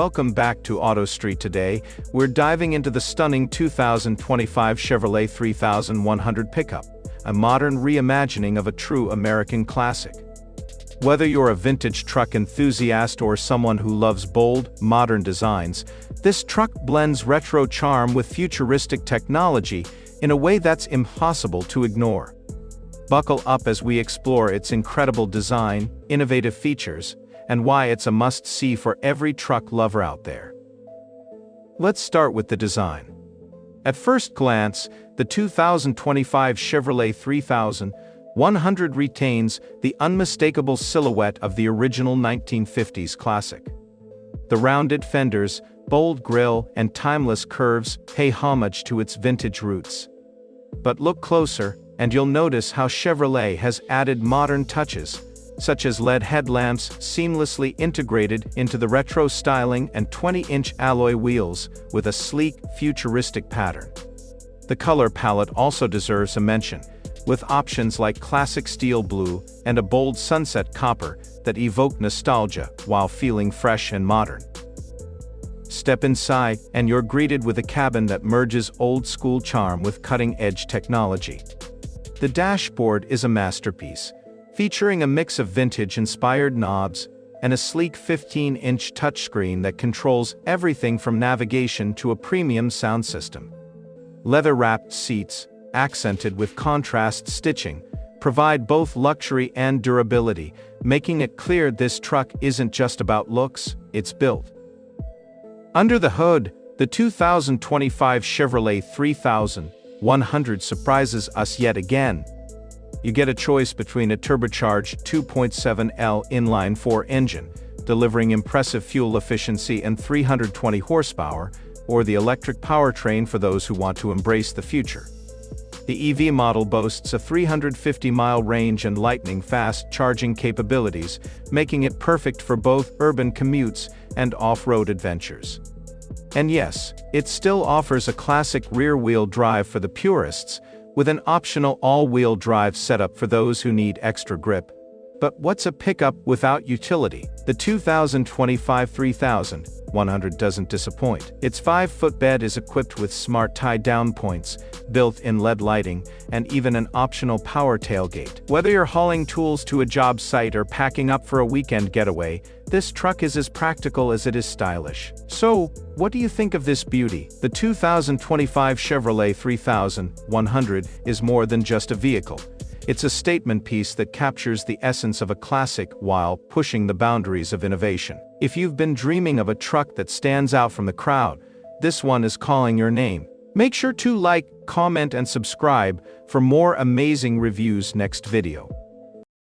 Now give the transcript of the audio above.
welcome back to Auto Street. Today, we're diving into the stunning 2025 Chevrolet 3100 pickup, a modern reimagining of a true American classic. Whether you're a vintage truck enthusiast or someone who loves bold, modern designs, this truck blends retro charm with futuristic technology in a way that's impossible to ignore. Buckle up as we explore its incredible design, innovative features, and why it's a must-see for every truck lover out there. Let's start with the design. At first glance, the 2025 Chevrolet 3100 retains the unmistakable silhouette of the original 1950s classic. The rounded fenders, bold grille, and timeless curves pay homage to its vintage roots. But look closer, and you'll notice how Chevrolet has added modern touches, such as LED headlamps seamlessly integrated into the retro styling and 20-inch alloy wheels with a sleek, futuristic pattern. The color palette also deserves a mention, with options like classic steel blue and a bold sunset copper that evoke nostalgia while feeling fresh and modern. Step inside, and you're greeted with a cabin that merges old-school charm with cutting-edge technology. The dashboard is a masterpiece, featuring a mix of vintage-inspired knobs and a sleek 15-inch touchscreen that controls everything from navigation to a premium sound system. Leather-wrapped seats, accented with contrast stitching, provide both luxury and durability, making it clear this truck isn't just about looks, it's built. Under the hood, the 2025 Chevrolet 3100 surprises us yet again. You get a choice between a turbocharged 2.7L inline-4 engine, delivering impressive fuel efficiency and 320 horsepower, or the electric powertrain for those who want to embrace the future. The EV model boasts a 350-mile range and lightning-fast charging capabilities, making it perfect for both urban commutes and off-road adventures. And yes, it still offers a classic rear-wheel drive for the purists, with an optional all-wheel drive setup for those who need extra grip. But what's a pickup without utility? The 2025 3100 doesn't disappoint. Its 5-foot bed is equipped with smart tie-down points, built-in LED lighting, and even an optional power tailgate. Whether you're hauling tools to a job site or packing up for a weekend getaway, this truck is as practical as it is stylish. So, what do you think of this beauty? The 2025 Chevrolet 3100 is more than just a vehicle. It's a statement piece that captures the essence of a classic while pushing the boundaries of innovation. If you've been dreaming of a truck that stands out from the crowd, this one is calling your name. Make sure to like, comment, and subscribe for more amazing reviews next video.